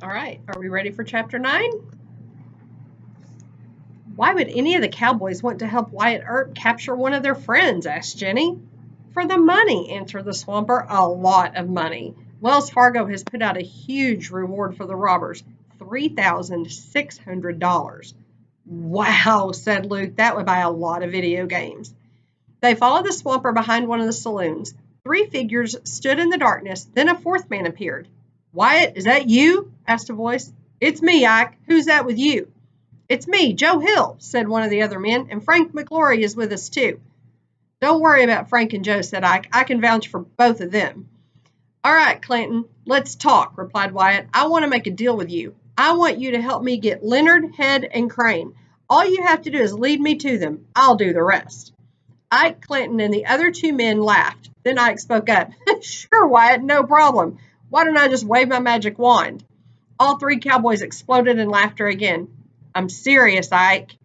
All right, are we ready for Chapter 9? Why would any of the cowboys want to help Wyatt Earp capture one of their friends? Asked Jenny. For the money, answered the swamper. A lot of money. Wells Fargo has put out a huge reward for the robbers, $3,600. Wow, said Luke. That would buy a lot of video games. They followed the swamper behind one of the saloons. 3 figures stood in the darkness, then a 4th man appeared. Wyatt, is that you? Asked a voice. It's me, Ike. Who's that with you? It's me, Joe Hill, said one of the other men, and Frank McGlory is with us too. Don't worry about Frank and Joe, said Ike. I can vouch for both of them. All right, Clanton, let's talk, replied Wyatt. I want to make a deal with you. I want you to help me get Leonard, Head, and Crane. All you have to do is lead me to them. I'll do the rest. Ike, Clanton, and the other 2 men laughed. Then Ike spoke up. Sure, Wyatt, no problem. Why don't I just wave my magic wand? All 3 cowboys exploded in laughter again. I'm serious, Ike.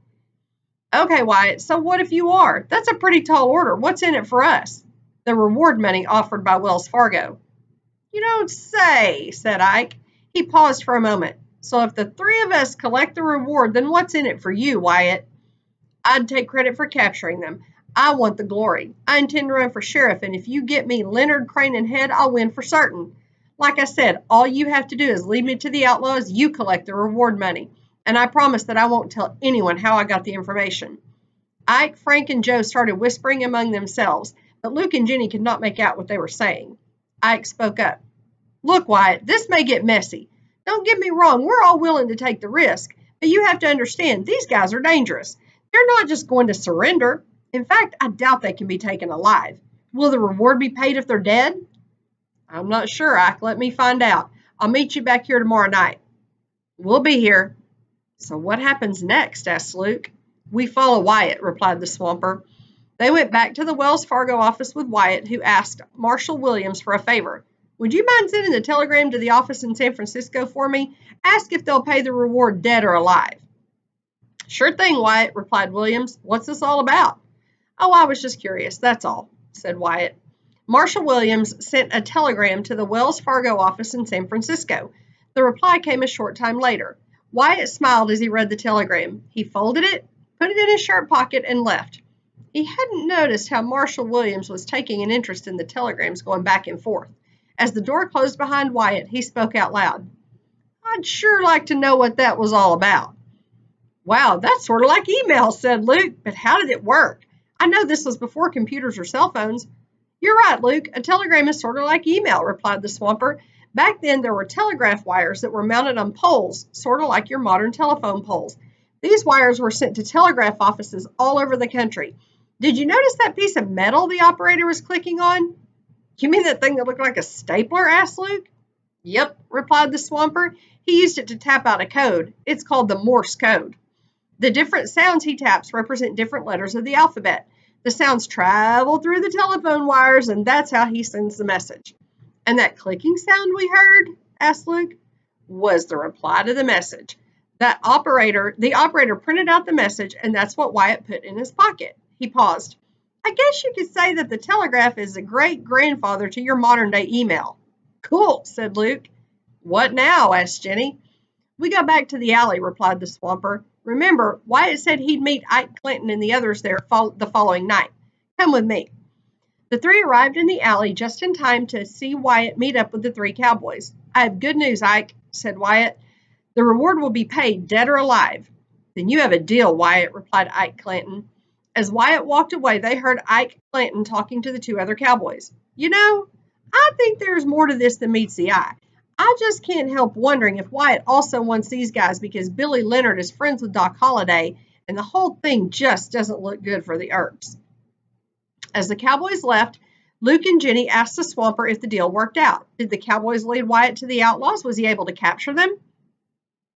Okay, Wyatt, so what if you are? That's a pretty tall order. What's in it for us? The reward money offered by Wells Fargo. You don't say, said Ike. He paused for a moment. So if the 3 of us collect the reward, then what's in it for you, Wyatt? I'd take credit for capturing them. I want the glory. I intend to run for sheriff, and if you get me Leonard, Crane, and Head, I'll win for certain. Like I said, all you have to do is lead me to the outlaws. You collect the reward money. And I promise that I won't tell anyone how I got the information. Ike, Frank, and Joe started whispering among themselves, but Luke and Jenny could not make out what they were saying. Ike spoke up. Look, Wyatt, this may get messy. Don't get me wrong, we're all willing to take the risk, but you have to understand, these guys are dangerous. They're not just going to surrender. In fact, I doubt they can be taken alive. Will the reward be paid if they're dead? I'm not sure, Ike. Let me find out. I'll meet you back here tomorrow night. We'll be here. So what happens next? Asked Luke. We follow Wyatt, replied the swamper. They went back to the Wells Fargo office with Wyatt, who asked Marshall Williams for a favor. Would you mind sending a telegram to the office in San Francisco for me? Ask if they'll pay the reward dead or alive. Sure thing, Wyatt, replied Williams. What's this all about? Oh, I was just curious, that's all, said Wyatt. Marshall Williams sent a telegram to the Wells Fargo office in San Francisco. The reply came a short time later. Wyatt smiled as he read the telegram. He folded it, put it in his shirt pocket, and left. He hadn't noticed how Marshall Williams was taking an interest in the telegrams going back and forth. As the door closed behind Wyatt, he spoke out loud. I'd sure like to know what that was all about. Wow, that's sort of like email, said Luke, but how did it work? I know this was before computers or cell phones. You're right, Luke. A telegram is sort of like email, replied the swamper. Back then, there were telegraph wires that were mounted on poles, sort of like your modern telephone poles. These wires were sent to telegraph offices all over the country. Did you notice that piece of metal the operator was clicking on? You mean that thing that looked like a stapler? Asked Luke. Yep, replied the swamper. He used it to tap out a code. It's called the Morse code. The different sounds he taps represent different letters of the alphabet. The sounds travel through the telephone wires, and that's how he sends the message. And that clicking sound we heard, asked Luke, was the reply to the message. The operator printed out the message, and that's what Wyatt put in his pocket. He paused. I guess you could say that the telegraph is a great-grandfather to your modern-day email. Cool, said Luke. What now? Asked Jenny. We go back to the alley, replied the swamper. Remember, Wyatt said he'd meet Ike Clinton and the others there the following night. Come with me. The 3 arrived in the alley just in time to see Wyatt meet up with the 3 cowboys. I have good news, Ike, said Wyatt. The reward will be paid, dead or alive. Then you have a deal, Wyatt, replied Ike Clinton. As Wyatt walked away, they heard Ike Clinton talking to the 2 other cowboys. You know, I think there's more to this than meets the eye. I just can't help wondering if Wyatt also wants these guys because Billy Leonard is friends with Doc Holliday, and the whole thing just doesn't look good for the Earps. As the cowboys left, Luke and Jenny asked the swamper if the deal worked out. Did the cowboys lead Wyatt to the outlaws? Was he able to capture them?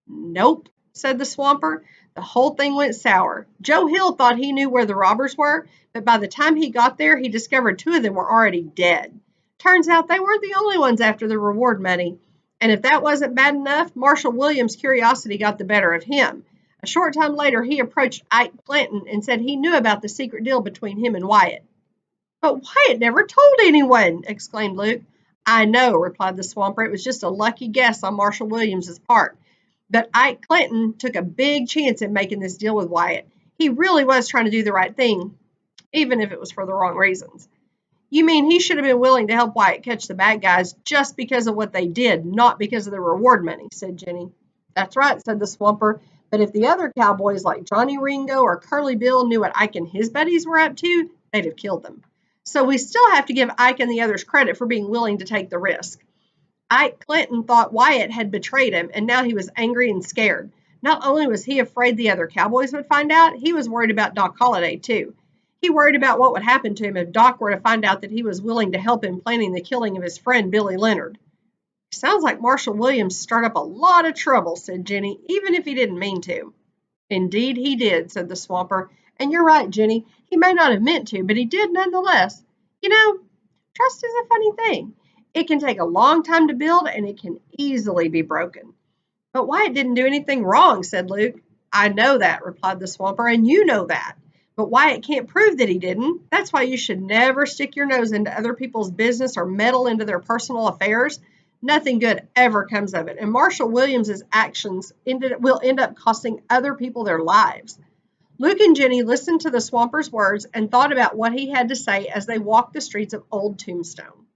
Nope, said the swamper. The whole thing went sour. Joe Hill thought he knew where the robbers were, but by the time he got there, he discovered 2 of them were already dead. Turns out they weren't the only ones after the reward money. And if that wasn't bad enough, Marshall Williams' curiosity got the better of him. A short time later, he approached Ike Clinton and said he knew about the secret deal between him and Wyatt. But Wyatt never told anyone, exclaimed Luke. I know, replied the swamper. It was just a lucky guess on Marshall Williams's part. But Ike Clinton took a big chance in making this deal with Wyatt. He really was trying to do the right thing, even if it was for the wrong reasons. You mean he should have been willing to help Wyatt catch the bad guys just because of what they did, not because of the reward money, said Jenny. That's right, said the swamper. But if the other cowboys like Johnny Ringo or Curly Bill knew what Ike and his buddies were up to, they'd have killed them. So we still have to give Ike and the others credit for being willing to take the risk. Ike Clinton thought Wyatt had betrayed him, and now he was angry and scared. Not only was he afraid the other cowboys would find out, he was worried about Doc Holliday, too. He worried about what would happen to him if Doc were to find out that he was willing to help in planning the killing of his friend Billy Leonard. Sounds like Marshall Williams stirred up a lot of trouble, said Jenny, even if he didn't mean to. Indeed he did, said the swamper. And you're right, Jenny. He may not have meant to, but he did nonetheless. You know, trust is a funny thing. It can take a long time to build, and it can easily be broken. But Wyatt didn't do anything wrong, said Luke. I know that, replied the swamper, and you know that. But Wyatt can't prove that he didn't. That's why you should never stick your nose into other people's business or meddle into their personal affairs. Nothing good ever comes of it, and Marshall Williams's actions will end up costing other people their lives. Luke and Jenny listened to the swamper's words and thought about what he had to say as they walked the streets of Old Tombstone.